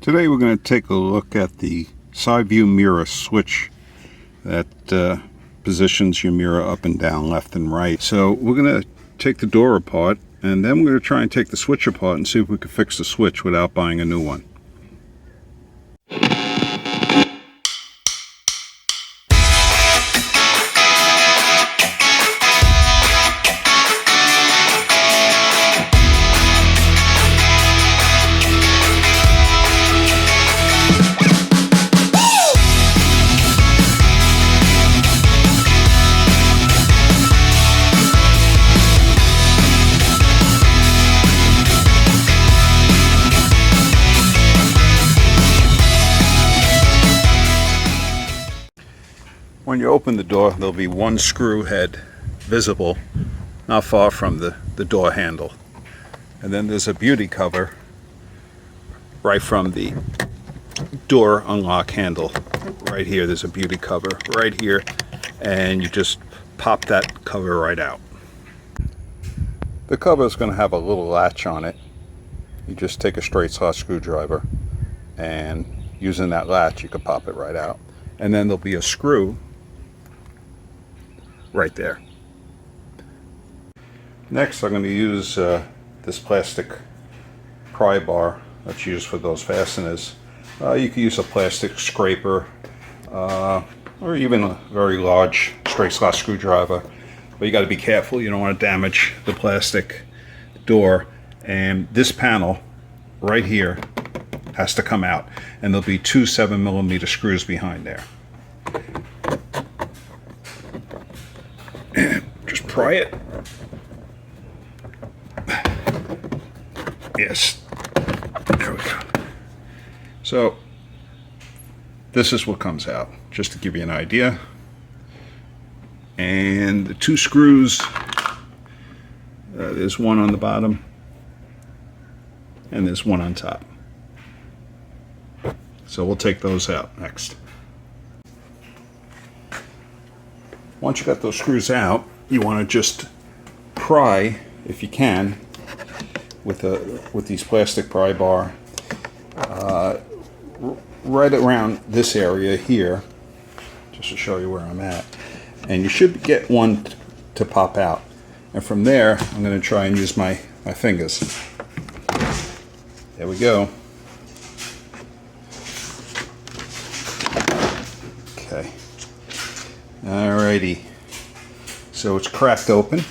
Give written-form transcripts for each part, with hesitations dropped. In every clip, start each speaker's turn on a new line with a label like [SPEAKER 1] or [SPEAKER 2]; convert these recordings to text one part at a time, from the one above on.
[SPEAKER 1] Today we're going to take a look at the side view mirror switch that positions your mirror up and down, left and right. So we're going to take the door apart, and then we're going to try and take the switch apart and see if we can fix the switch without buying a new one. When you open the door, there'll be one screw head visible not far from the door handle. And then there's a beauty cover right from the door unlock handle. Right here, there's a beauty cover right here, and you just pop that cover right out. The cover is going to have a little latch on it. You just take a straight slot screwdriver, and using that latch, you can pop it right out. And then there'll be a screw right there. Next, I'm going to use this plastic pry bar that's used for those fasteners. You can use a plastic scraper or even a very large straight slot screwdriver, but you got to be careful. You don't want to damage the plastic door. And this panel right here has to come out, and there'll be two 7mm screws behind there. Just pry it. Yes, there we go. So this is what comes out, just to give you an idea. And the two screws, there's one on the bottom and there's one on top. So we'll take those out next. Once you got those screws out, you want to just pry, if you can, with these plastic pry bar right around this area here, just to show you where I'm at. And you should get one to pop out. And from there, I'm going to try and use my fingers. There we go. Okay. Alrighty, so it's cracked open,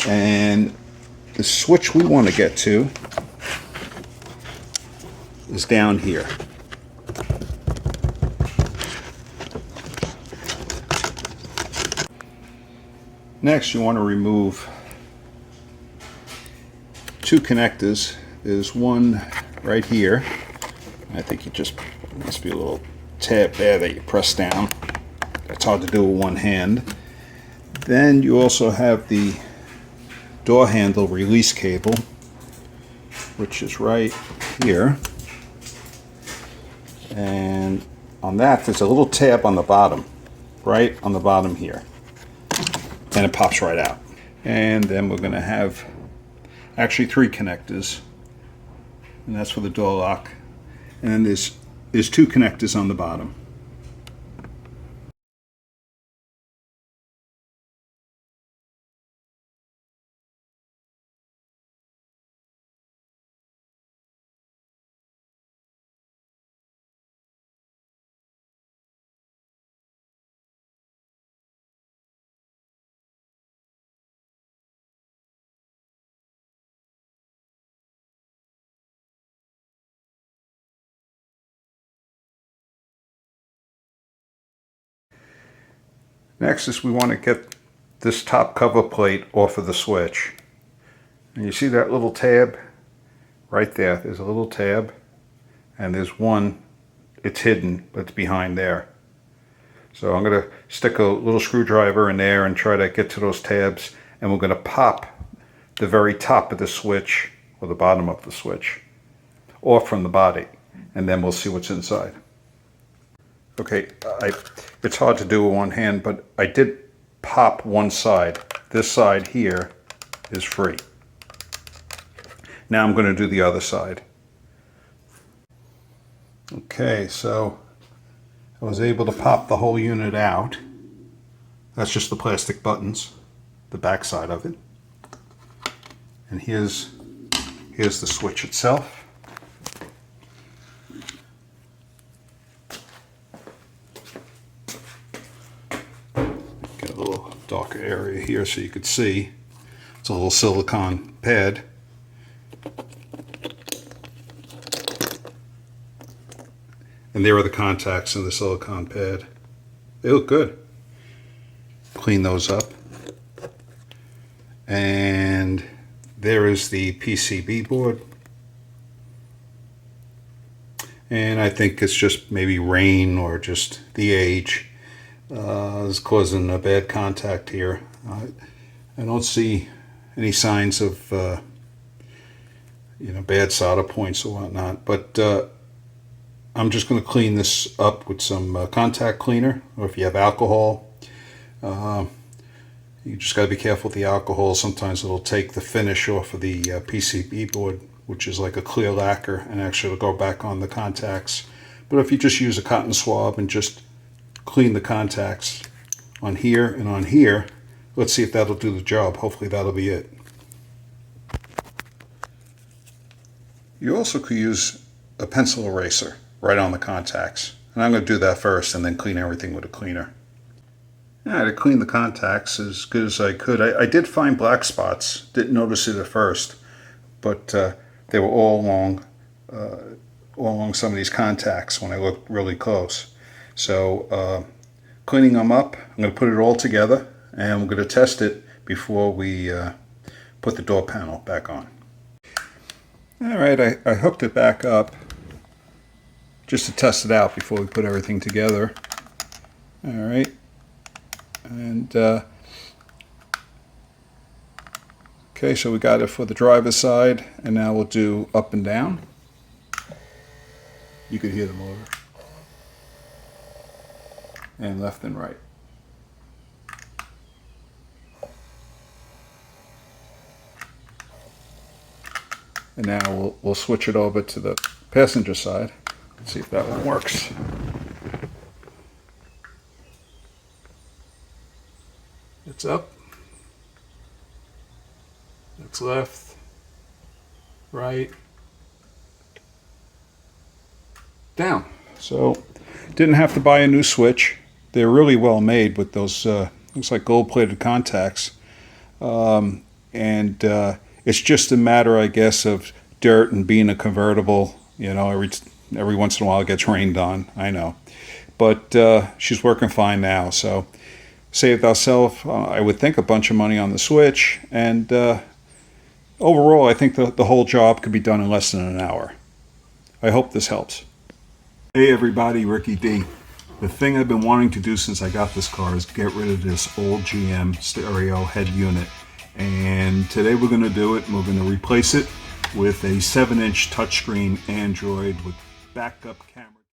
[SPEAKER 1] and the switch we want to get to is down here. Next, you want to remove two connectors. There's one right here. I think it just must be a little tab there that you press down. It's hard to do with one hand. Then you also have the door handle release cable, which is right here. And on that, there's a little tab on the bottom, right on the bottom here. And it pops right out. And then we're going to have actually three connectors. And that's for the door lock. And then there's two connectors on the bottom. Next is we want to get this top cover plate off of the switch. And you see that little tab right there? There's a little tab, and there's one, it's hidden, but it's behind there. So I'm going to stick a little screwdriver in there and try to get to those tabs, and we're going to pop the very top of the switch, or the bottom of the switch, off from the body, and then we'll see what's inside. Okay, it's hard to do with one hand, but I did pop one side. This side here is free. Now I'm going to do the other side. Okay, so I was able to pop the whole unit out. That's just the plastic buttons, the back side of it. And here's the switch itself. Got a little darker area here so you could see. It's a little silicone pad. And there are the contacts in the silicone pad. They look good. Clean those up. And there is the PCB board. And I think it's just maybe rain or just the age is causing a bad contact here. I don't see any signs of bad solder points or whatnot, but I'm just going to clean this up with some contact cleaner, or if you have alcohol. You just got to be careful with the alcohol. Sometimes it'll take the finish off of the PCB board, which is like a clear lacquer, and actually it'll go back on the contacts. But if you just use a cotton swab and just clean the contacts on here and on here, let's see if that'll do the job. Hopefully that'll be it. You also could use a pencil eraser right on the contacts. And I'm going to do that first and then clean everything with a cleaner. Yeah, to clean the contacts as good as I could. I did find black spots. Didn't notice it at first, but they were all along some of these contacts when I looked really close. So cleaning them up, I'm going to put it all together and we're going to test it before we put the door panel back on. All right, I hooked it back up just to test it out before we put everything together. All right. And okay, so we got it for the driver's side, and now we'll do up and down. You could hear the motor. And left and right. And now we'll switch it over to the passenger side. Let's see if that one works. It's up, it's left, right, down. So didn't have to buy a new switch. They're really well made with those looks like gold-plated contacts. It's just a matter, I guess, of dirt and being a convertible. You know, every once in a while it gets rained on, I know. But she's working fine now, so saved ourselves, I would think, a bunch of money on the switch, and overall I think the whole job could be done in less than an hour. I hope this helps. Hey everybody, Ricky D. The thing I've been wanting to do since I got this car is get rid of this old GM stereo head unit, and today we're going to do it, and we're going to replace it with a 7-inch touchscreen Android with backup camera.